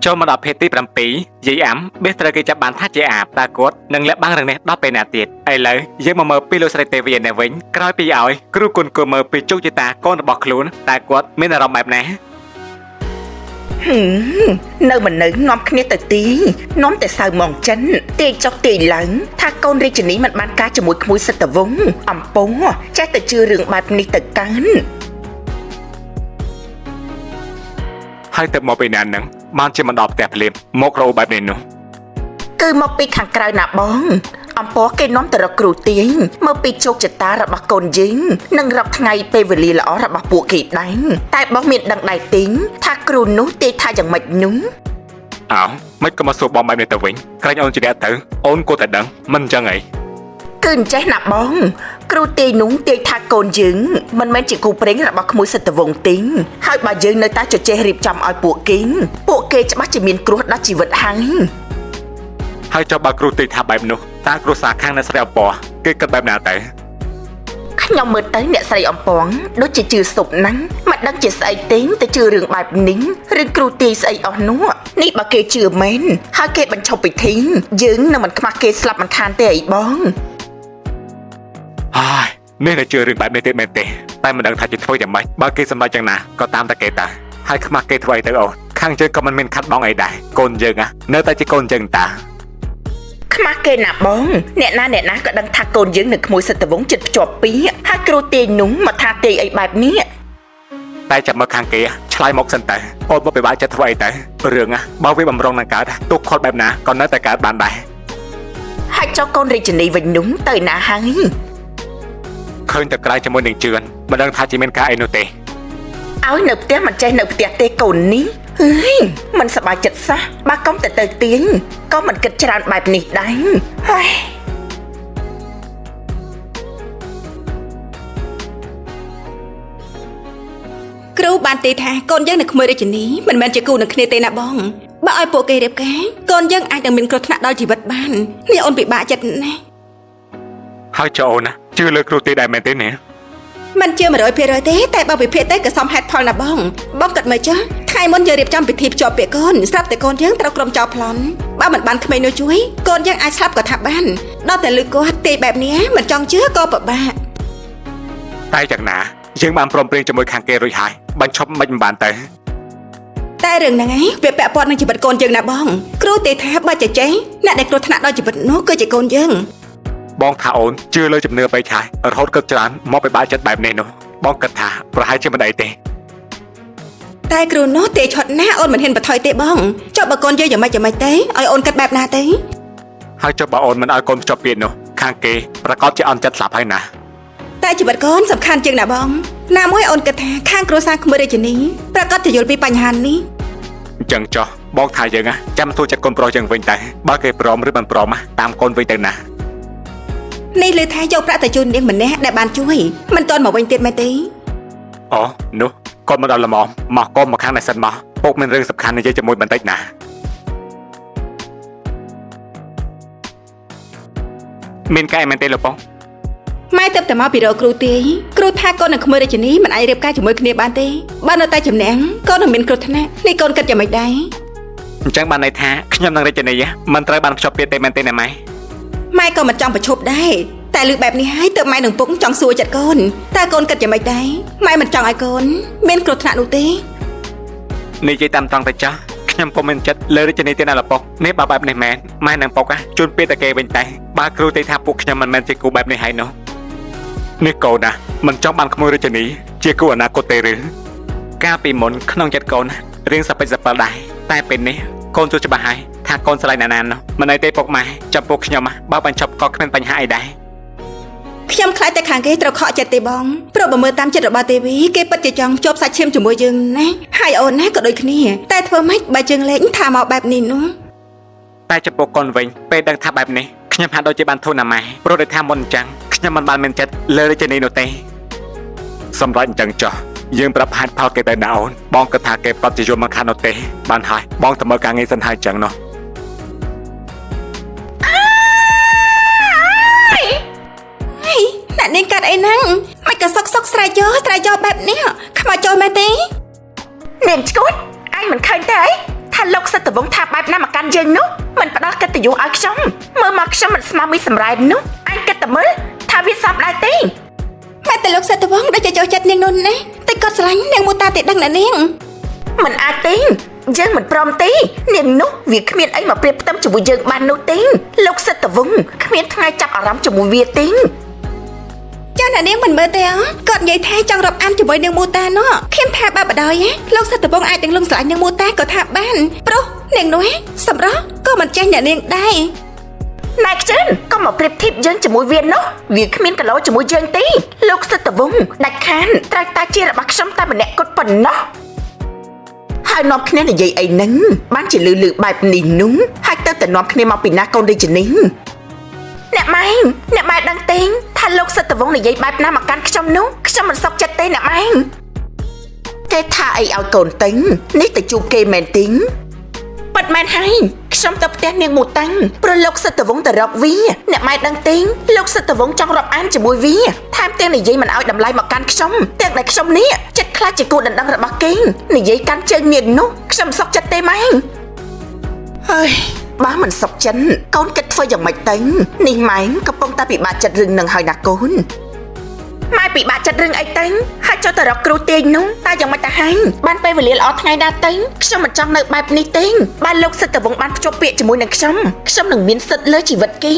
ចូលមកដល់ភេទទី7យាយអាំបេះត្រូវគេចាប់បានថាជាអាបតាគាត់នឹងលាក់បាំងរឿងនេះដល់ពេលណាទៀតឥឡូវយើងមកមើលពីលោកស្រីទេវីនេះវិញក្រោយពីឲ្យគ្រូគុណគួរមើលពីជោគជតាកូនរបស់ខ្លួនតើគាត់មានអារម្មណ៍បែបណានៅមិននៅនាំគ្នាទៅទីនាំតែសៅមងចិនទាយចុះទាយឡើងថាកូនរាជិនីមិនបានការជាមួយក្មួយសិទ្ធិវង្សអំពងចេះតែជឿរឿងបែបនេះទៅកាន់ហើយទៅមកពីណានឹងបានជាមកដល់ផ្ទះភ្លាមមករោបែបនេះនោះគឺមកពីខាងក្រៅណាបងអំពរគេនាំទៅរកគ្រូទាយមកពីជោគជតារបស់កូនយើងនិងរកថ្ងៃពេលវេលាល្អរបស់ពួកគេដែរតែបងមានដឹងដែរទីងថាគ្រូនោះទាយថាយ៉ាងម៉េចនោះអើមិនក៏មកសួរបងបែបនេះទៅវិញក្រែងអូនជាអ្នកទៅអូនគួរតែដឹងមិនអញ្ចឹងអីគឺអញ្ចេះណាបងគ្រូទាយនោះទាយថាកូនយើងមិនមែនជាគូព្រេងរបស់ក្មួយសិទ្ធិវង្សទេហើយបើយើងនៅតែជជែករៀបចំឲ្យពួកគេច្បាស់ជាមានគ្រោះដល់ជីវិតហើយចុះបើគ្រូទាយថាបែបនោះតើគ្រួសារខាងអ្នកស្រីអពគេគិតបែបណាទៅខ្ញុំមើលទៅអ្នកស្រីអំពងដូចជាជឿសុបណាស់មិនដឹងជាស្អីទេទៅជឿរឿងបែបនេះឬគ្រូទាយស្អីអស់នោះនេះបើគេជឿមែនហើយគេបញ្ឈប់ពិធីយើងនឹងមិនខ្មាស់គេស្លាប់មិនខានទេអីបងហើយនេះតែជឿរឿងបែបនេះទេមែនទេតែមិនដឹងថាជាធ្វើយ៉ាងម៉េចបើគេសម្រេចយ៉ាងណាក៏តាមតែគេតាហើយខ្មាស់គេធ្វើអីទៅអូនខាងយើងក៏មិនមានខាត់បងអីដែរកូនយើងនៅតែជាកូនយើងតាខ្មាស់គេណាបងអ្នកណាក៏ដឹងថាកូនយើងនៅក្មួយសិទ្ធិវង្សចិត្តភ្ជាប់ពីហើយគ្រូទាយនោះមកថាទាយអីបែបនេះតែចាំមើលខាងគេឆ្លើយមកសិនទៅអូនមកពិបាកចិត្តធ្វើអីទៅរឿងបើវាបំរុងនឹងកើតទុកខុសបែបណាក៏នៅតែកើតបានដែរហើយចុះកូនរាជិនីវិញនោះទៅណាហើយឃើញតែក្រៅជាមួយនឹងជឿនមិនដឹងថាជាមានការអីនោះទេឲ្យនៅផ្ទះមិនចេះនៅផ្ទះទេកូននេះមិនសប្បាយចិត្តសោះបើកុំតែទៅទាញក៏មិនគិតច្រើនបែបនេះដែរហើយគ្រូបានទេថាកូនយើងនៅក្មួយរាជិនីមិនមែនជាគូនឹងគ្នាទេណាបងបើឲ្យពួកគេរៀបការកូនយើងអាចនឹងមានគ្រោះថ្នាក់ដល់ជីវិតបាននេះអូនពិបាកចិត្តណាស់ហើយចុះអូនជឿលើគ្រូទេដែរមែនទេណាមិនជឿ 100% ទេតែបើវិភាគទៅក៏សមហេតុផលណាបងគិតមើលចុះថ្ងៃមុនយើងរៀបចំពិធីភ្ជាប់ពាក្យកូនស្រាប់តែកូនយើងត្រូវក្រុមចោលប្លន់បើមិនបានក្មេងនោះជួយកូនយើងអាចស្លាប់ក៏ថាបានដល់តែលើគាត់ទេបែបនេះមិនចង់ជឿក៏ពិបាកតែយ៉ាងណាយើងបានព្រមព្រៀងជាមួយខាងគេរួចហើយបញ្ឈប់មិនបានទៅតែរឿងហ្នឹងឯងវាពាក់ព័ន្ធនឹងជីវិតកូនយើងណាបងគ្រូទេថាបើចេះអ្នកដែលគ្រោះថ្នាក់ដល់ជីវិតនោះគឺជាកូនយើងបងថាអូនជឿលើជំនឿបែកឆាយរហូតគិតច្រើនមកពិបាកចិត្តបែបនេះនោះបងគិតថាប្រហែលជាមិនអីទេតែគ្រូនោះទេឆាត់ណាអូនមិនហ៊ានបន្ថយទេបងចុះបើកូនយើងយ៉ាងម៉េចទេឲ្យអូនគិតបែបណាទេហើយចុះបើអូនមិនឲ្យកូនភ្ជាប់ពាក្យនោះខាងគេប្រកាសជាអន់ចិត្តស្លាប់ហើយណាតែជីវិតកូនសំខាន់ជាងណាបងណាមួយអូនគិតថាខាងគ្រួសារក្មួយរាជិនីប្រកាសជាយល់ពីបញ្ហានេះអញ្ចឹងចុះបងថាយើងចាំទូចិត្តកូនប្រុសយើងវិញតែបើគេព្រមឬមិនព្រមតាមកូនវិញទៅណានេះលើថាយកប្រាក់ទៅជូននាងម្នាក់ដែលបានជួយមិនទាន់មកវិញទៀតមែនទេអូនោះគាត់មកដល់ល្មមមកកុំមកខាងនេះសិនមកពុកមានរឿងសំខាន់និយាយជាមួយបន្តិចណាមានកាយមែនទេលោកបងម៉ែទៅតែមកពីរកគ្រូទាយគ្រូថាកូននឹងក្មួយរាជិនីមិនអាចរៀបការជាមួយគ្នាបានទេបើនៅតែជំនះកូននឹងមានគ្រោះថ្នាក់នេះកូនគិតយ៉ាងម៉េចដែរអញ្ចឹងបានន័យថាខ្ញុំនឹងរាជិនីមិនត្រូវបានភ្ជាប់ពាក្យទេមែនទេណាម៉ែក៏មិនចង់ប្រឈប់ដែរតែលើបែបនេះហើយទើបម៉ែនឹងពុកចង់សួរចិត្តកូនតើកូនគិតយ៉ាងម៉េចដែរម៉ែមិនចង់ឲ្យកូនមានគ្រោះថ្នាក់នោះទេនិយាយតាមត្រង់ទៅចាស់ខ្ញុំពុំមានចិត្តលើរាជិនីទេណាលោកពុកនេះបើបែបនេះមែនម៉ែនឹងពុកជូនពាក្យតែគេវិញតែបើគ្រូទេថាពួកខ្ញុំមិនមែនជាគូបែបនេះហើយនោះនេះកូនមិនចង់បានក្មួយរាជិនីជាគូអនាគតទេឬកាលពីមុនក្នុងចិត្តកូនរៀងសពេចសពិលដែរតែពេលនេះកូនជួយច្បាស់ហើយថាកូនស្រឡាញ់ណាននោះមិនអីទេពុកម៉ែចំពោះខ្ញុំបើបញ្ចប់ក៏គ្មានបញ្ហាអីដែរខ្ញុំខ្លាចតែខាងគេត្រូវខកចិត្តទេបងព្រោះបើមើលតាមចិត្តរបស់ទេវីគេពិតជាចង់ភ្ជាប់សាច់ឈាមជាមួយយើងណាហើយអូនណាក៏ដូចគ្នាតែធ្វើម៉េចបើយើងលេងថាមកបែបនេះនោះតែចំពោះកូនវិញពេលដឹងថាបែបនេះខ្ញុំហាក់ដូចជាបានធូរណាម៉ែព្រោះដូចថាមុនអញ្ចឹងខ្ញុំមិនបានមានចិត្តលើរាជិនីនោះទេសម្រាប់អញ្ចឹងចុះយើងប្រាប់ហេតុផលគេទៅណាអូនបងគិតថាគេប្រតិយមមកខាងនោះទេបានហើយបងទៅមើលការងារសិនហើយអញ្ចឹងនោះអ្នកនាងកាត់អីហ្នឹងមិនក៏សុកស្រែកយកបែបនេះខ្មោចចូលមែនទេនាងឈួតអញមិនឃើញទេ ថាលោកសិទ្ធិវង្សថាបែបណាមកកាន់យើងនោះមិនផ្ដល់កិត្តិយសឲ្យខ្ញុំមើលមកខ្ញុំមិនស្មើមីសម្រែតនោះអញគិតតែមើលថាវាសមដែរទេតែលោកសិទ្ធិវង្សដូចជាចូលចិត្តនាងនោះណាតែគាត់ស្រឡាញ់នាងមូតាទេដឹងណានាងមិនអាចទេយើងមិនព្រមទេនាងនោះវាគ្មានអីមកប្រៀបផ្ទឹមជាមួយយើងបាននោះទេលោកសិទ្ធិវង្សគ្មានថ្ងៃចាប់អារម្មណ៍ជាមួយវាទេចាអ្នកនាងមិនមើលទេគាត់និយាយថាចង់រាប់អានជាមួយនាងមូតានោះខ្ញុំថាបើបដ ாய் លោកសិទ្ធិវង្សអាចទាំងលងស្រឡាញ់នាងមូតាក៏ថាបានព្រោះនាងនោះសម្រស់ក៏មិនចេះអ្នកនាងដែរណែខ្ចិនក៏មកប្រៀបធៀបយើងជាមួយវានោះវាគ្មានគីឡូជាមួយយើងទេលោកសិទ្ធិវង្សដាច់ខានត្រូវតែជារបស់ខ្ញុំតែម្នាក់គត់ប៉ុណ្ណោះហើយនាំគ្នានិយាយអីហ្នឹងបានជាលឺបែបនេះនោះហើយទៅតែនាំគ្នាមកពីណាកូនរាជនីអ្នកម៉ែដឹងទេថាលោកសិទ្ធិវង្សនិយាយបែបណាមកកាន់ខ្ញុំនោះខ្ញុំមិនសុខចិត្តទេអ្នកម៉ែគេថាអីឲ្យកូនទិញនេះទៅជួបគេមែនទេប៉ិតមែនហើយខ្ញុំទៅផ្ទះនាងមូតាំងព្រោះលោកសិទ្ធិវង្សទៅរកវាអ្នកម៉ែដឹងទេលោកសិទ្ធិវង្សចង់រាប់អានជាមួយវាថែមទាំងនិយាយមិនឲ្យតម្លៃមកកាន់ខ្ញុំទាំងដែលខ្ញុំនេះចិត្តខ្លាចជាគូដណ្ដឹងរបស់គេនិយាយកាន់ជើងនាងនោះខ្ញុំសុខចិត្តទេម៉ែហើយបើមិនសុខចិត្តកូនគិតធ្វើយ៉ាងម៉េចទៅនេះម៉ែកំពុងតែពិបាកចិត្តរឿងនឹងហើយណាកូនម៉ែពិបាកចិត្តរឿងអីទៅហើយចូលទៅរកគ្រូទាយនោះតែយ៉ាងម៉េចទៅហើយបានពេលវេលាល្អថ្ងៃណាទៅខ្ញុំមិនចង់នៅបែបនេះទេបើលោកសិទ្ធិវង្សបានភ្ជាប់ពាក្យជាមួយនឹងខ្ញុំនឹងមានសិទ្ធិលើជីវិតគេ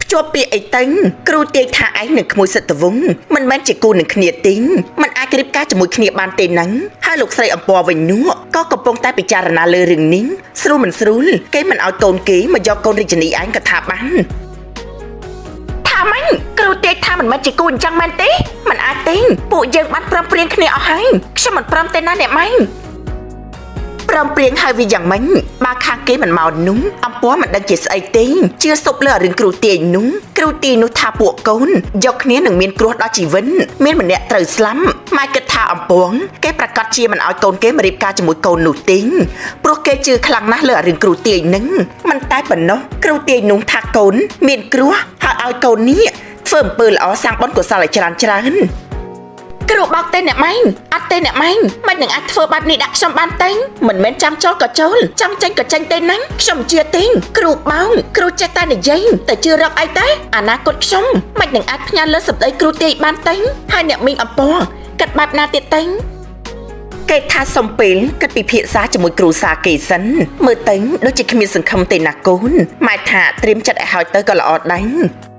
ភ្ជាប់ពាក្យអីទៅគ្រូទាយថាឯងនឹងក្មួយសិទ្ធិវង្សមិនមែនជាគូនឹងគ្នាទេមិនអាចរៀបការជាមួយគ្នាបានទេហ្នឹងហើយលោកស្រីអំពរវិញនោះក៏កំពុងតែពិចារណាលើរឿងនេះស្រួលមិនស្រួលគេមិនឲ្យកូនគេមកយកកូនរាជនីឯងក៏ថាបានថាម៉េចគ្រូទាយថាមិនមែនជាគូអញ្ចឹងមែនទេមិនអាចទេពួកយើងបានព្រមព្រៀងគ្នាអស់ហើយខ្ញុំមិនព្រមទេណាអ្នកម៉ែព្រមព្រៀងហើយវាយ៉ាងម៉េចបើខាងគេមិនមកនោះអំពរមិនដឹងជាស្អីទេជឿសុបលើរឿងគ្រូទាយនោះគ្រូទាយនោះថាពួកកូនយកគ្នានឹងមានគ្រោះដល់ជីវិតមានម្នាក់ត្រូវស្លាប់ម៉ែគិតថាអំពងគេប្រកាសជាមិនឲ្យកូនគេមករៀបការជាមួយកូននោះទេព្រោះគេជឿខ្លាំងណាស់លើរឿងគ្រូទាយនឹងមិនតែប៉ុណ្ណោះគ្រូទាយនោះថាកូនមានគ្រោះហើយឲ្យកូននេះធ្វើអំពើល្អសាងបុណ្យកុសលឲ្យច្រើនគ្រូបោកទេអ្នកម៉ែអត់ទេអ្នកម៉ែមិននឹងអាចធ្វើបែបនេះដាក់ខ្ញុំបានទេមិនមែនចាំចូលក៏ចូលចាំចេញក៏ចេញទេណាខ្ញុំជឿទេគ្រូបោកគ្រូចេះតែនិយាយតែជឿរកអីទេអនាគតខ្ញុំមិននឹងអាចផ្ញើលើសម្ដីគ្រូទាយបានទេហើយអ្នកមីងអំពរគិតបែបណាទៀតទេគេថាសំពេលគិតពិភាក្សាជាមួយគ្រូសាគេសិនមើលទៅដូចជាគ្មានសង្ឃឹមទេណាកូនម៉ែថាត្រៀមចិត្តឲ្យហើយទៅក៏ល្អដែរ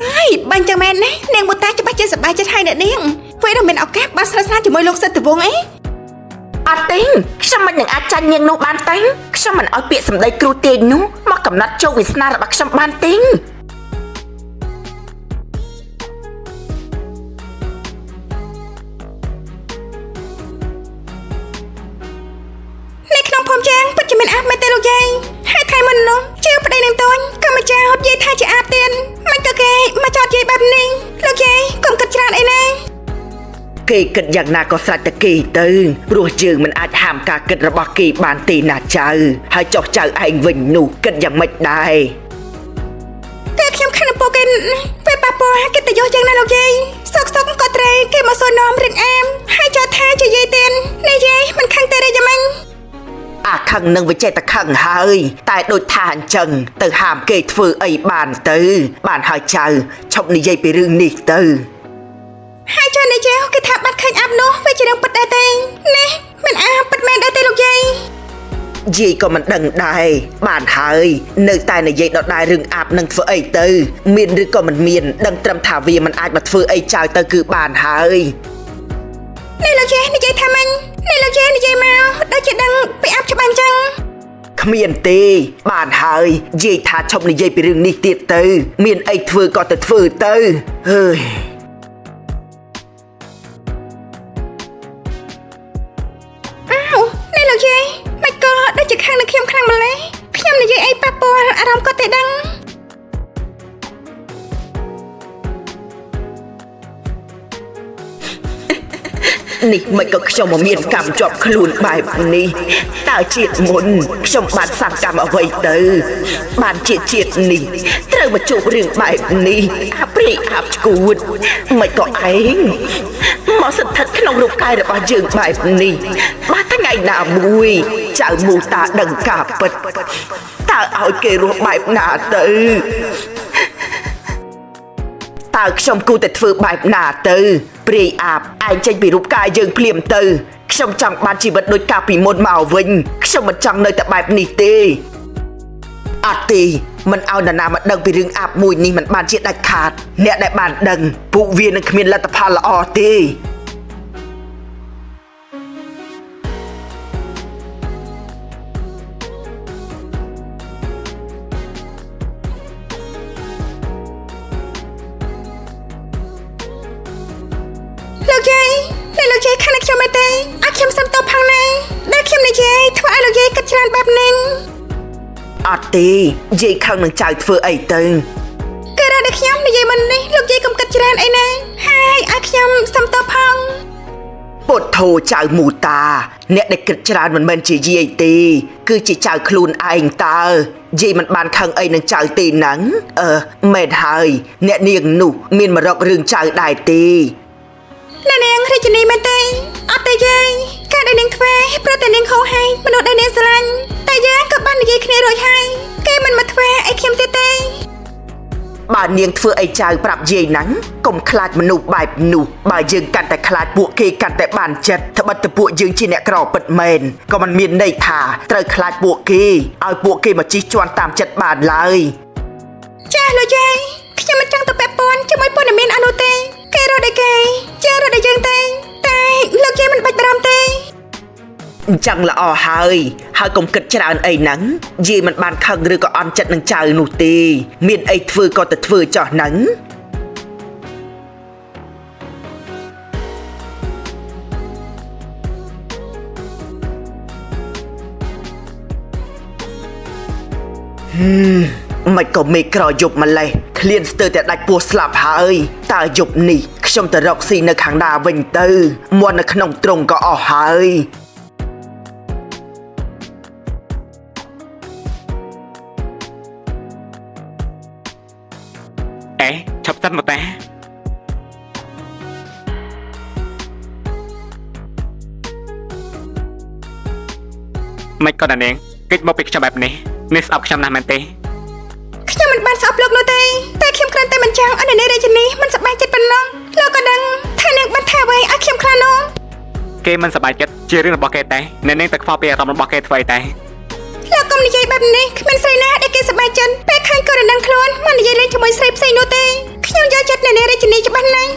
ហើយបាញ់ចឹងមែនណានាងមូតាច្បាស់ជាសប្បាយចិត្តហើយអ្នកនាងពេលដែលមានឱកាសបានស្និទ្ធស្នាលជាមួយលោកសិទ្ធិវង្សអត់ទេខ្ញុំមិននឹងអាចចាញ់នាងនោះបានទេខ្ញុំមិនឲ្យពាក្យសម្ដីគ្រូទាយនោះមកកំណត់ជោគវាសនារបស់ខ្ញុំបានទេនៅក្នុងភូមិចាងពិតជាមានអាបមែនទេលោកយាយហើយថ្ងៃមុននោះជឿប្តីនឹងតូនក៏មកចោទយាយថាជាអាបទៀតមិនក៏គេមកចោទយាយបែបនេះលោកយាយកុំគិតច្រើនអីណាគេគិតយ៉ាងណាក៏ស្រេចតែគេទៅព្រោះយើងមិនអាចហាមការគិតរបស់គេបានទេណាចៅហើយចុះចៅឯងវិញនោះគិតយ៉ាងម៉េចដែរតែខ្ញុំខឹងពោគេពេលប៉ាប៉ាកិត្តិយសយ៉ាងណាលោកយាយសុកក៏ត្រូវគេមកសួរនាំរឿងអាមហើយចោទថាជាយាយទៀតនេះយាយមិនខឹងទេទេយ៉ាងម៉េចអាខឹងនឹងវិចេតខឹងហើយតែដូចថាអញ្ចឹងទៅហាមគេធ្វើអីបានទៅបានហើយចៅឈប់និយាយពីរឿងនេះទៅហើយចុះនេះយាយគេថាបាត់ឃើញអាប់នោះវាជារឿងពិតដែរទេនេះមិនអាពិតមែនដែរទេលោកយាយយាយក៏មិនដឹងដែរបានហើយនៅតែនិយាយដដែលរឿងអាប់នឹងធ្វើអីទៅមានឬក៏មិនមានដឹងត្រឹមថាវាមិនអាចមកធ្វើអីចៅទៅគឺបានហើយនេះលោកយាយនិយាយថាម៉េចនេះលោកយាយនិយាយមកដូចជាដឹងពីអាប់ច្បាស់អញ្ចឹងគ្មានទេបានហើយយាយថាឈប់និយាយពីរឿងនេះទៀតទៅមានអីធ្វើក៏ទៅធ្វើទៅហើយនេះលោកយាយមិនក៏ដូចជាខាងនឹងខ្ញុំខ្លាំងម្ល៉េះខ្ញុំនិយាយអីប៉ះពាល់អារម្មណ៍គាត់ទេដឹងនេះមិនក៏ខ្ញុំមកមានកម្មជាប់ខ្លួនបែបនេះតើជាតិមុនខ្ញុំបានសាងកម្មអ្វីទៅបានជាតិនេះត្រូវមកជួបរឿងបែបនេះអាព្រីអាប់ឈួតមិនក៏ឯងមកស្ថិតក្នុងរូបកាយរបស់យើងបែបនេះបាទថ្ងៃណាមួយ ចៅមូតាដឹងការពិតតើឲ្យគេរស់បែបណាទៅតើខ្ញុំគូតែធ្វើបែបណាទៅព្រាយអាបឯងចេញពីរូបកាយយើងភ្លាមទៅខ្ញុំចង់បានជីវិតដូចកាលពីមុនមកវិញខ្ញុំមិនចង់នៅតែបែបនេះទេអត់ទេមិនឲ្យនរណាមកដឹងពីរឿងអាបមួយនេះមិនបានជាដាច់ខាតអ្នកដែលបានដឹងពួកវានឹងគ្មានលទ្ធផលល្អទេលោកយាយខាងខ្ញុំទេអត់ខ្ញុំសុំតបផងណាដែលខ្ញុំនិយាយធ្វើឲ្យលោកយាយគិតច្រើនបែបនេះអត់ទេយាយខឹងនឹងចៅធ្វើអីទៅគេរកតែខ្ញុំនិយាយមិននេះលោកយាយកុំគិតច្រើនអីណាហើយឲ្យខ្ញុំសុំតបផងពុទ្ធោចៅមូតាអ្នកដែលគិតច្រើនមិនមែនជាយាយទេគឺជាចៅខ្លួនឯងតើយាយមិនបានខឹងអីនឹងចៅទេហ្នឹងមែនហើយអ្នកនាងនោះមានមករករឿងចៅដែរទេនាងរាជិនីមែនទេអត់ទេយាយការដែលនាងធ្វើព្រោះតែនាងហៅហើយមនុស្សដែលនាងស្រឡាញ់តែយើងក៏បាននិយាយគ្នារួចហើយគេមិនមកធ្វើអីខ្ញុំទៀតទេបើនាងធ្វើអីចៅប្រាប់យាយហ្នឹងកុំខ្លាចមនុស្សបែបនោះបើយើងកាន់តែខ្លាចពួកគេកាន់តែបានចិត្តត្បិតតែពួកយើងជាអ្នកក្រពិតមែនក៏មិនមានន័យថាត្រូវខ្លាចពួកគេឲ្យពួកគេមកជិះជាន់តាមចិត្តបានឡើយចាលោកយាយខ្ញុំមិនចង់ទៅពាក់ព័ន្ធជាមួយព័ត៌មានអនុទេគេរត់តែគេចារត់តែយើងទេតែលោកយាយមិនបាច់បារម្ភទេអញ្ចឹងល្អហើយកុំគិតច្រើនអីហ្នឹងយាយមិនបានខឹងឬក៏អន់ចិត្តនឹងចៅនោះទេមានអីធ្វើក៏ទៅធ្វើចោះហ្នឹងមិនក៏មេក្រយប់ម្លេះឃ្លានស្ទើរតែដាច់ពោះស្លាប់ហើយតើយប់នេះខ្ញុំទៅរកស៊ីនៅខាងណាវិញទៅមាត់នៅក្នុងទ្រុងក៏អស់ហើយឆាប់សិនមកតាមិនក៏ណានាងគិតមកពីខ្ញុំបែបនេះស្អប់ខ្ញុំណាស់មែនទេខ្ញុំមិនបានស្អប់លោកនោះទេតែខ្ញុំគ្រាន់តែមិនចង់ឲ្យនាងរាជិនីមិនសប្បាយចិត្តប៉ុណ្ណោះលោកក៏ដឹងថានាងបានថាអ្វីឲ្យខ្ញុំខ្លាចនោះគេមិនសប្បាយចិត្តជារឿងរបស់គេតែនាងតែខ្វល់ពីអារម្មណ៍របស់គេធ្វើអីតែលោកកុំនិយាយបែបនេះគ្មានស្រីណាដែលគេសប្បាយចិត្តពេលឃើញកូនដឹងខ្លួនមិននិយាយលេងជាមួយស្រីផ្សេងនោះទេខ្ញុំយកចិត្តនាងរាជិនីច្បាស់ណាស់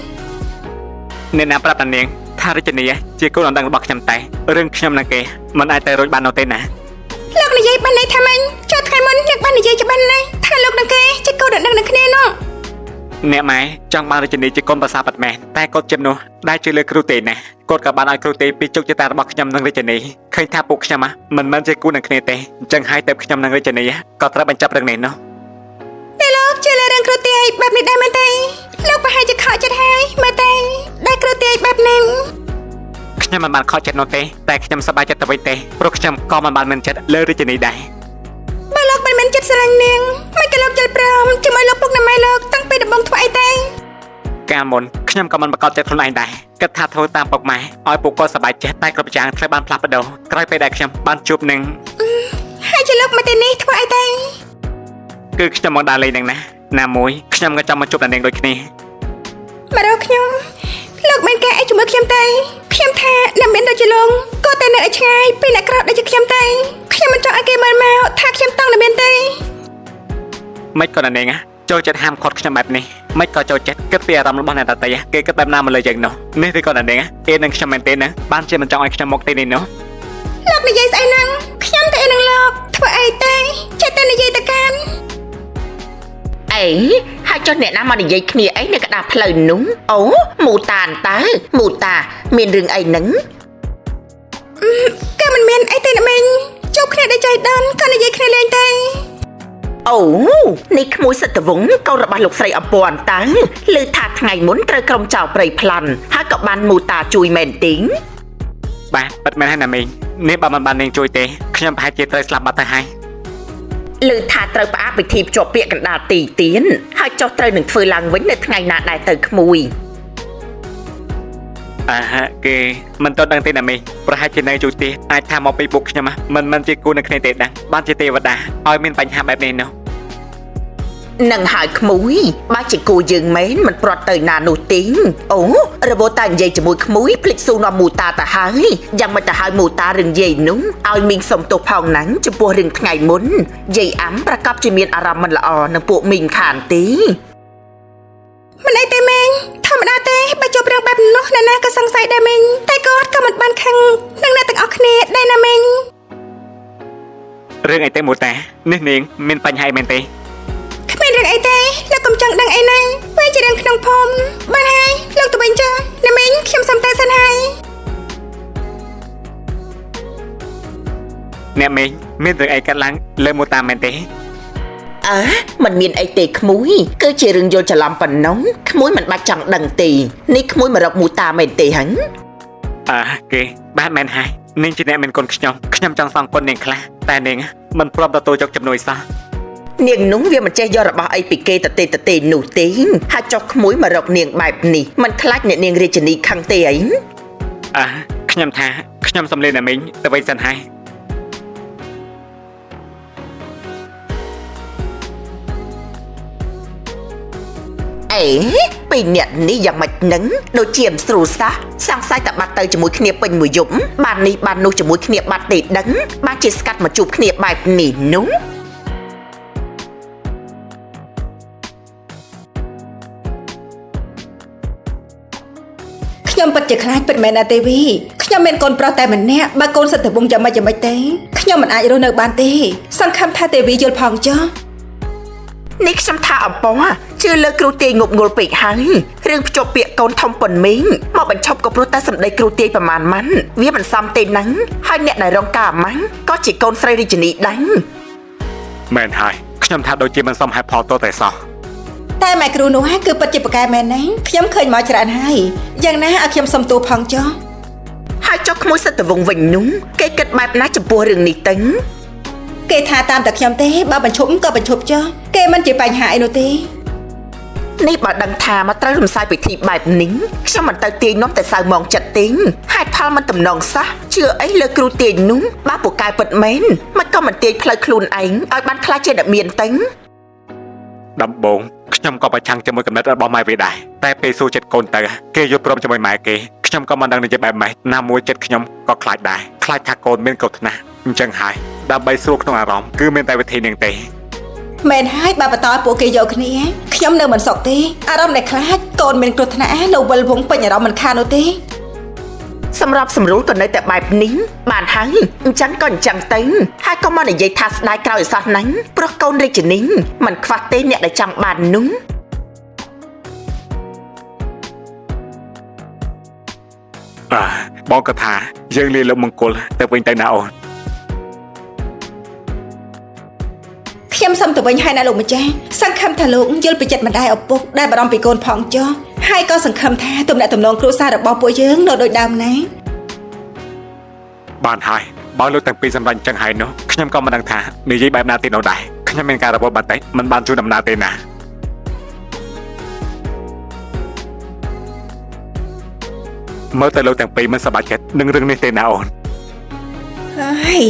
អ្នកណាប្រាប់តានាងថារាជិនីជាកូនអណ្ដឹងរបស់ខ្ញុំតែរឿងខ្ញុំនឹងគេមិនអាចទៅរួចបាននោះទេណាលោកនិយាយបានន័យថាម៉េចចុះថ្ងៃមុនលោកបាននិយាយច្បាស់ណាស់ថាលោកនឹងគេជាកូនអណ្ដឹងនឹងគ្នានោះអ្នកម៉ែចង់បានរាជិនីជាកូនប្រសាប៉ាត់មែនតែគាត់ចិត្តនោះដែលជួយលើគ្រូទេណាគាត់ក៏បានឲ្យគ្រូទេពីជោគជតារបស់ខ្ញុំនិងរាជិនីឃើញថាពួកខ្ញុំមិនមែនជាគូនឹងគ្នាទេអញ្ចឹងហើយទៅខ្ញុំនិងរាជិនីក៏ត្រូវបញ្ចប់រឿងនេះនោះតែលោកជឿលើរឿងគ្រូទេបែបនេះដែរមែនទេលោកប្រហែលជាខកចិត្តហើយមើលតែដែលគ្រូទេបែបនេះខ្ញុំមិនបានខកចិត្តនោះទេតែខ្ញុំសប្បាយចិត្តទៅវិញទេព្រោះខ្ញុំក៏មិនបានមានចិត្តលើរាជិនីដែរបើលោកមិនមានចិត្តស្រឡាញ់នាងមិនក៏លោកយល់ព្រមជាមួយលោកពុកណាម៉ែលោកតាំងពីដំបូងធ្វើអីទេកាលមុនខ្ញុំក៏មិនប្រកបចិត្តខ្លួនឯងដែរគិតថាធ្វើតាមពុកម៉ែឲ្យពួកគាត់សប្បាយចិត្តតែគ្រប់យ៉ាងត្រូវបានផ្លាស់ប្ដូរក្រោយពេលដែលខ្ញុំបានជួបនឹងហើយជាលោកមកទីនេះធ្វើអីទេគឺខ្ញុំមកដើរលេងនឹងណាមួយខ្ញុំក៏ចង់មកជួបនាងដូចគ្នាមករកខ្ញុំលោកមិនគេអីជាមួយខ្ញុំទេខ្ញុំថាអ្នកមានដូចជាលោកក៏តែនៅឆ្ងាយពីអ្នកក្រដូចជាខ្ញុំទេខ្ញុំមិនចង់ឲ្យគេមើលមកថាខ្ញុំតង់តែមានទេមិនក៏នាងចូលចិត្តហាមឃាត់ខ្ញុំបែបនេះមិនក៏ចូលចិត្តគិតពីអារម្មណ៍របស់អ្នកដទៃគេគិតបែបណាមកលើយើងនោះនេះឬក៏នាងគេនឹងខ្ញុំមែនទេណាបានជាមិនចង់ឲ្យខ្ញុំមកទីនេះនោះលោកនិយាយស្អីហ្នឹងខ្ញុំតែនឹងលោកធ្វើអីទេចិត្តតែនិយាយទៅកាន់អីហើយចុះអ្នកណាមកនិយាយគ្នាអីនៅកណ្ដាលផ្លូវនោះអូមូតានតើមូតាមានរឿងអីហ្នឹងគេមិនមានអីទេណាមីងជួបគ្នាដោយចៃដន្យក៏និយាយគ្នាលេងទេអូនេះក្មួយសិទ្ធិវង្សកូនរបស់លោកស្រីអំពាន់តើឮថាថ្ងៃមុនត្រូវក្រុមចៅព្រៃប្លន់ហើយក៏បានមូតាជួយមែនទេបាទពិតមែនហើយណាមីងនេះបើមិនបាននាងជួយទេខ្ញុំប្រហែលជាត្រូវស្លាប់បាត់ទៅហើយឮថាត្រូវផ្អាកពិធីភ្ជាប់ពាក្យកណ្ដាលទីទានហើយចុះត្រូវនឹងធ្វើឡើងវិញនៅថ្ងៃណាដែរទៅក្មួយ ฮะគេមិនតដឹងទេណាមីងប្រហែលជានៅជួទីអាចថាមកពីពួកខ្ញុំមិនជាគូនឹងគ្នាទេដឹងបានជាទេវតាឲ្យមានបញ្ហាបែបនេះនោះ នឹងហើយក្មួយបើជាគូយើងមែនមិនប្រត់ទៅណានោះទេអូរវល់តែនិយាយជាមួយក្មួយភ្លេចស៊ូនាំមូតាទៅហើយយ៉ាងមិនទៅហើយមូតារឿងយាយនោះឲ្យមីងសុំទោសផងណាចំពោះរឿងថ្ងៃមុនយាយអាំប្រកបជាមានអារម្មណ៍មិនល្អនឹងពួកមីងខានទេ មិនអីទេមីងធម្មតាទេបើជួបរឿងបែបនោះណាណាក៏សង្ស័យដែរមីងតែគាត់ក៏មិនបានខឹងនឹងអ្នកទាំងអស់គ្នាដែរណាមីង រឿងអីទេមូតានេះនាងមានបញ្ហាអីមែនទេ គ្មានរឿងអីទេលោកកុំចង់ដឹងអីណាវាជារឿងក្នុងភូមិបានហើយលោកទៅវិញចុះណាមីងខ្ញុំសុំតែសិនហើយ អ្នកមីងមានរឿងអីកើតឡើងលើមូតាមែនទេ មិនមានអីទេក្មួយគឺជារឿងយល់ច្រឡំប៉ុណ្ណឹងក្មួយមិនបាច់ចង់ដឹងទេនេះក្មួយមករកមូតាមែនទេហឹង គេបានមែនហើយនាងជាអ្នកមានកូនខ្ញុំចង់សងគុណនាងខ្លះតែនាងមិនព្រមទទួលយកជំនួយសោះ នាងនោះវាមិនចេះយករបស់អីពីគេតទេនោះទេហើយចុះក្មួយមករកនាងបែបនេះមិនខ្លាចអ្នកនាងរាជិនីខឹងទេអី ខ្ញុំថាខ្ញុំសំលេងណាមីងទៅវិញសិនហើយ អេពីអ្នកនេះយ៉ាងម៉េចនឹងដូចជាមិនស្រួលសោះសង្ស័យតែបាត់ទៅជាមួយគ្នាពេញមួយយប់បាននេះបាននោះជាមួយគ្នាបាត់ទេដឹងបានជាស្កាត់មកជួបគ្នាបែបនេះនោះ ខ្ញុំពិតជាខ្លាចពិតមែនណាទេវីខ្ញុំមានកូនប្រុសតែម្នាក់បើកូនសិតតែវងយ៉ាងម៉េចទេខ្ញុំមិនអាចរស់នៅបានទេសង្ឃឹមថាទេវីយល់ផងចុះ នេះខ្ញុំថាអំពងជឿលើគ្រូទាយងប់ងល់ពេកហើយរឿងភ្ជាប់ពាក្យកូនធំប៉ុនមីងមកបញ្ឈប់ក៏ព្រោះតែសម្ដីគ្រូទាយប្រមាណម៉ាន់វាមិនសមទេហ្នឹងហើយអ្នកដែលរងការអាម៉ាំងក៏ជាកូនស្រីរាជិនីដែរ មែនហើយខ្ញុំថាដូចជាមិនសមហេតុផលតតែសោះ តែម៉ែគ្រូនោះគឺពិតជាប្រកែមែនណាខ្ញុំឃើញមកច្រើនហើយយ៉ាងណាឲ្យខ្ញុំសុំទោសផងចុះ ហើយចុះក្មួយសិតទៅវងវិញនោះគេគិតបែបណាចំពោះរឿងនេះទៅ គេថាតាមតែខ្ញុំទេបើបញ្ឈប់ក៏បញ្ឈប់ចុះគេមិនជាបញ្ហាអីនោះទេ នេះបើដឹងថាមកត្រូវរំសាយពិធីបែបនេះខ្ញុំមិនទៅទាយនាំតែសៅមងចិត្តទេហេតុផលមិនតំណងសោះជឿអីលើគ្រូទាយនោះបើពូកែពិតមែនមិនក៏មិនទាយផ្លូវខ្លួនឯងឲ្យបានខ្លាចជាអ្នកមានទៅ ដំបងខ្ញុំក៏ប្រឆាំងជាមួយកំណត់របស់ម៉ែវាដែរតែពេលសួរចិត្តកូនទៅគេយល់ព្រមជាមួយម៉ែគេខ្ញុំក៏មិនដឹងនឹងជាបែបម៉េចណាមួយចិត្តខ្ញុំក៏ខ្លាចដែរខ្លាចថាកូនមានកូនថ្នាក់អញ្ចឹងហើយដើម្បីសួរក្នុងអារម្មណ៍គឺមានតែវិធីនឹងទេ មែនហើយបើបន្តពួកគេយកគ្នាខ្ញុំនៅមិនសុខទេអារម្មណ៍ដែលខ្លាចកូនមានគ្រោះថ្នាក់នៅវិលវងពេញអារម្មណ៍មិនខាននោះទេ សម្រាប់សម្រួលក៏នៅតែបែបនេះបានហើយអញ្ចឹងក៏អញ្ចឹងទៅហើយក៏មកនិយាយថាស្ដាយក្រោយអសោះហ្នឹងព្រោះកូនរាជិនីមិនខ្វះទេអ្នកដែលចង់បាននោះ បងក៏ថាយើងលាលោកមង្គលទៅវិញទៅណាអូន ខ្ញុំសុំទៅវិញហើយណាលោកម្ចាស់សង្ឃឹមថាលោកយល់ពីចិត្តម្ដាយឪពុកដែលបារម្ភពីកូនផងចុះហើយក៏សង្ឃឹមថាទំនាក់ទំនងគ្រួសាររបស់ពួកយើងនៅដូចដើមណា បានហើយបើលោកទាំងពីរសម្រេចអញ្ចឹងហើយនោះខ្ញុំក៏មិនដឹងថានិយាយបែបណាទៀតនោះដែរខ្ញុំមានការរវល់បន្តិចមិនបានជួយដំណើរទេណាមើលទៅលោកទាំងពីរមិនសប្បាយចិត្តនឹងរឿងនេះទេណាអូន ហើយ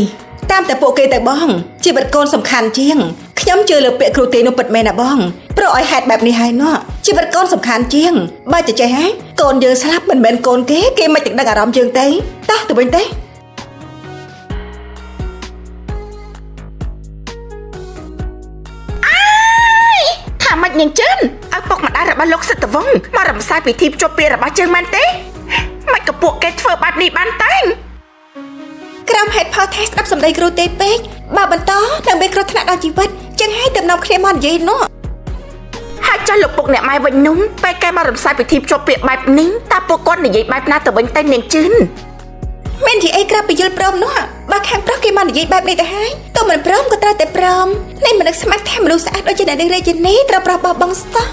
តាមតែពួកគេទៅបងជីវិតកូនសំខាន់ជាងខ្ញុំជឿលើពាក្យគ្រូទាយនោះពិតមែនណាបងព្រោះឲ្យហេតុបែបនេះហើយនោះជីវិតកូនសំខាន់ជាងបើចេះហើយកូនយើងស្លាប់មិនមែនកូនគេមិនទាំងដឹងអារម្មណ៍យើងទេតោះទៅវិញទេ ថាម៉េចនាងជឿនឲ្យពុកម្ដាយរបស់លោកសិទ្ធិវង្សមករំសាយពិធីភ្ជាប់ពាក្យរបស់ជើងមែនទេមិនក៏ពួកគេធ្វើបែបនេះបានតែ ក្រោមហេតុផលថាស្ដាប់សម្ដីគ្រូទេពេកបើបន្តនឹងមានគ្រោះថ្នាក់ដល់ជីវិតចឹងហើយតំណំគ្នាមកនិយាយនោះ ហើយចុះលោកពុកអ្នកម៉ែវិញនោះពេលគេមករំសាយពិធីភ្ជាប់ពាក្យបែបនេះតើពួកគាត់និយាយបែបណាទៅវិញទៅនាងជឿន មាននិយាយអីក្រៅពីយល់ព្រមនោះបើខាងប្រុសគេមកនិយាយបែបនេះទៅហើយតើមិនព្រមក៏ត្រូវតែព្រមនេះមិននឹកស្មាត់ថាមនុស្សស្អាតដូចជាអ្នកនាងរាជិនីត្រូវប្រោះបោះបង់ស្ទោះ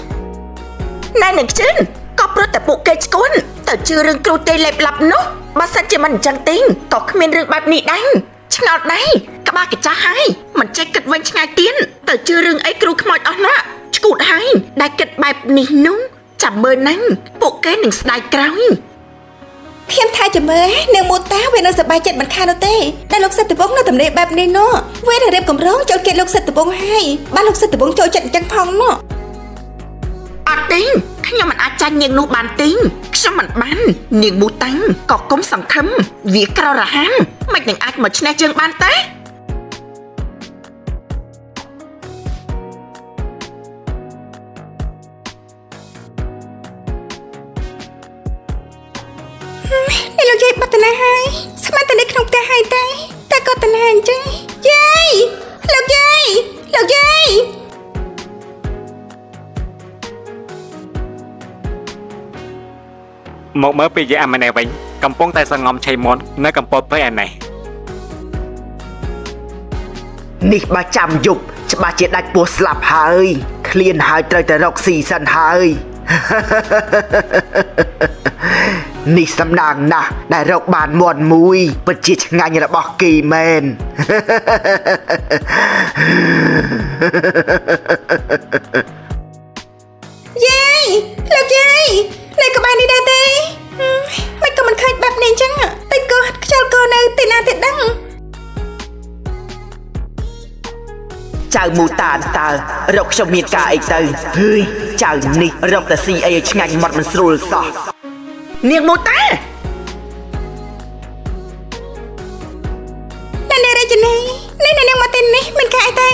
ណែនាងជឿនក៏ព្រោះតែពួកគេស្គន់ទៅជឿរឿងគ្រូទេលេបឡាប់នោះបើសិនជាមិនអញ្ចឹងទេក៏គ្មានរឿងបែបនេះដែរឆ្ងល់ដែរក្បាលកាចាស់ហើយមិនចេះគិតវិញឆ្ងាយទៀតទៅជឿរឿងអីគ្រូខ្មោចអស់ណាឈួតហើយដែលគិតបែបនេះនោះចាំមើលហ្នឹងពួកគេនឹងស្ដាយក្រោយ ខ្ញុំថាចាំមើលនាងមូតាវានៅសប្បាយចិត្តមិនខាននោះទេតែលោកសិទ្ធិវង្សនៅតំណេបែបនេះនោះវានឹងរៀបកម្រងចូលចិត្តលោកសិទ្ធិវង្សហើយបានលោកសិទ្ធិវង្សចូលចិត្តអញ្ចឹងផងនោះអត់ទេខ្ញុំមិនអាចចាញ់នាងនោះបានទេខ្ញុំមិនបាននាងមូតាំងក៏កុំសង្ឃឹមវាក្ររហាមមិននឹងអាចមកឈ្នះយើងបានទេនេះលោកយាយបាត់តាណាហើយស្មានតែនៅក្នុងផ្ទះហើយតែក៏តាណាអញ្ចឹងយាយលោកយាយមកមើលពីយាយអាម្នាក់វិញកំពុងតែសងំឆៃមុននៅកំពតទៅឯនេះនេះបើចាំយប់ច្បាស់ជាដាច់ពោះស្លាប់ហើយឃ្លានហើយត្រូវតែរកស៊ីសិនហើយនេះសំណាងណាស់ដែលរកបានមន់មួយពិតជាឆ្ងាញ់របស់គេមែនយាយលោកយាយនៅក្បែរនេះដែរទេមិនក៏មិនឃើញបែបនេះអញ្ចឹងតែក៏ខ្យល់ក៏នៅទីណាទេដឹងចៅមូតានតើរកខ្ញុំមានការអីទៅហើយចៅនេះរកតែស៊ីអីឲ្យឆ្ងាញ់មាត់មិនស្រួលសោះនាងមូតានាងរាជនីនេះនាងមកទីនេះមានការអីទេ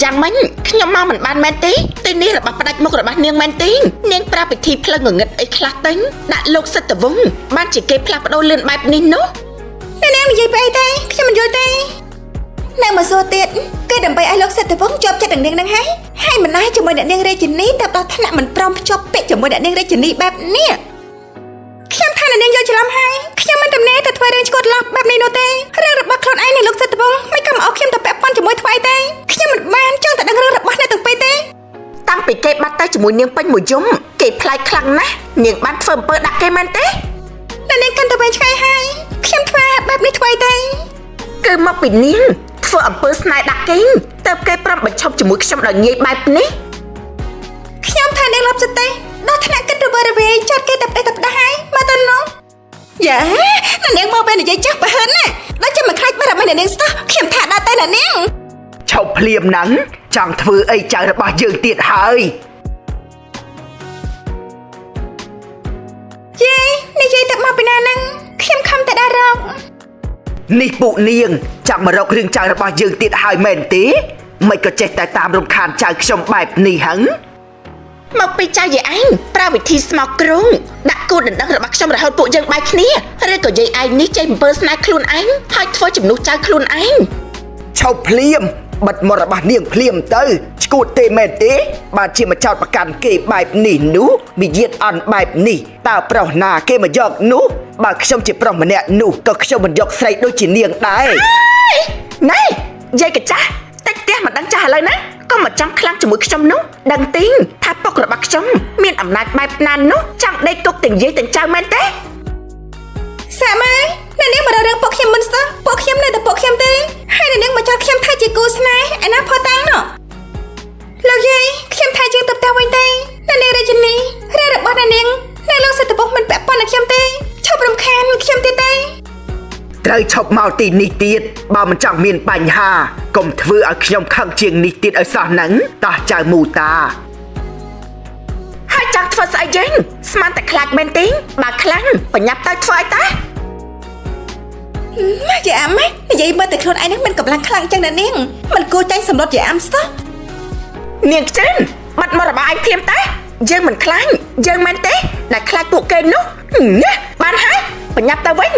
យ៉ាងម៉េចខ្ញុំមកមិនបានមែនទេទីនេះរបស់ផ្ដាច់មុខរបស់នាងមែនទេនាងប្រាពិធីផ្លឹងងងឹតអីខ្លះទៅដាក់លោកសិទ្ធិវង្សបានជាគេផ្លាស់ប្ដូរលឿនបែបនេះនោះនាងនិយាយបែបទេខ្ញុំមិនយល់ទេនាងមកសួរទៀតគឺដើម្បីឲ្យលោកសិទ្ធិវង្សជាប់ចិត្តនឹងនាងហ្នឹងហើយមិនណាជាមួយអ្នកនាងរាជនីតែដល់ថ្នាក់មិនព្រមភ្ជាប់ពាក្យជាមួយអ្នកនាងរាជនីបែបនេះខ្ញុំថានាងយល់ច្រឡំហើយខ្ញុំមិនតំណែតែធ្វើរឿងឈួតឡោះបែបនេះនោះទេរឿងរបស់ខ្លួនឯងនិងលោកសិទ្ធិវង្សមិនក៏មកអោខ្ញុំទៅពាក់ព័ន្ធជាមួយថ្វាយទេខ្ញុំមិនបានចង់តែដឹងរឿងរបស់អ្នកទាំងពីរទេតាំងពីគេបាត់ទៅជាមួយនាងពេញមួយយំគេប្លែកខ្លាំងណាស់នាងបានធ្វើអំពើដាក់គេមែនទេនាងកាន់តែវែងឆ្ងាយហើយខ្ញុំធ្វើបែបនេះថ្វាយទេគឺមកពីនាងធ្វើអំពើស្នេហ៍ដាក់គេទៅគេប្រាប់បញ្ឈប់ជាមួយខ្ញុំដោយងាយបែបនេះខ្ញុំថានាងលប់សតិដល់ថ្នាក់គិតទៅរវាយចាត់គេតែផ្ដេសតែផ្ដាស់ហើយមកទៅនោះយ៉ានាងមកពេលនិយាយចាស់បើហិនណាដល់ចាំមិនខ្លាចបាត់របស់នាងស្ទោះខ្ញុំថាដល់តែនាងឈប់ភ្លាមហ្នឹងចង់ធ្វើអីចៅរបស់យើងទៀតហើយយាយនិយាយទៅមកពីណាហ្នឹងខ្ញុំខំតែដល់រកនេះពួកនាងចង់មករករឿងចៅរបស់យើងទៀតហើយមែនទេមិនក៏ចេះតែតាមរំខានចៅខ្ញុំបែបនេះហឹងមកពីចៅយាយឯងប្រើវិធីស្មោកគ្រងដាក់គូដណ្ដឹងរបស់ខ្ញុំរហូតពួកយើងបែកគ្នាឬក៏យាយឯងនេះចេះអំពើស្នេហ៍ខ្លួនឯងហើយធ្វើជំនួសចៅខ្លួនឯងឈប់ភ្លាមបិទមាត់របស់នាងភ្លាមទៅឈួតទេមែនទេបានជាមកចោតប្រកាន់គេបែបនេះនោះវិយាតអន់បែបនេះតើប្រុសណាគេមកយកនោះបើខ្ញុំជាប្រុសម្នាក់នោះក៏ខ្ញុំមិនយកស្រីដូចជានាងដែរណែយាយកចាស់តិចផ្ទះមិនដឹងចាស់ឥឡូវណាក៏មកចង់ខ្លាំងជាមួយខ្ញុំនោះដឹងទីថាពុករបស់ខ្ញុំមានអំណាចបែបណានោះចង់ដេកគុកទាំងយាយទាំងចៅមែនទេសាម៉ែនាងមករករឿងពួកខ្ញុំមិនស្ទោះពួកខ្ញុំនៅតែពួកខ្ញុំទេហើយនាងមកចោទខ្ញុំថាជាគូស្នេហ៍ឯណាផតាំងនោះលោកយាយខ្ញុំថាយើងទៅផ្ទះវិញទេនាងរាជនីរឿងរបស់នាងលោកសិទ្ធិវង្សមិនពាក់ព័ន្ធនឹងខ្ញុំទេឈប់រំខានខ្ញុំទៀតទេត្រូវឈប់មកទីនេះទៀតបើមិនចង់មានបញ្ហាកុំធ្វើឲ្យខ្ញុំខឹងជាងនេះទៀតឲ្យសោះហ្នឹងតោះចៅមូតាហើយចង់ធ្វើស្អីយើងស្មានតែខ្លាចមែនទេបើខ្លាំងបញ្ញាប់ទៅធ្វើឲ្យតាម៉ាយាអាម៉ានិយាយមើលតែខ្លួនឯងហ្នឹងមិនកម្លាំងខ្លាំងចឹងណានាងមិនគួរតែសម្លុតយាអាមស្ទោះនាងខ្ចិនបាត់មករបស់ឯងភ្លាមតាយើងមិនខ្លាញ់យើងមែនទេដែលខ្លាចពួកគេនោះណាបានហើយបញ្ញាប់ទៅវិញ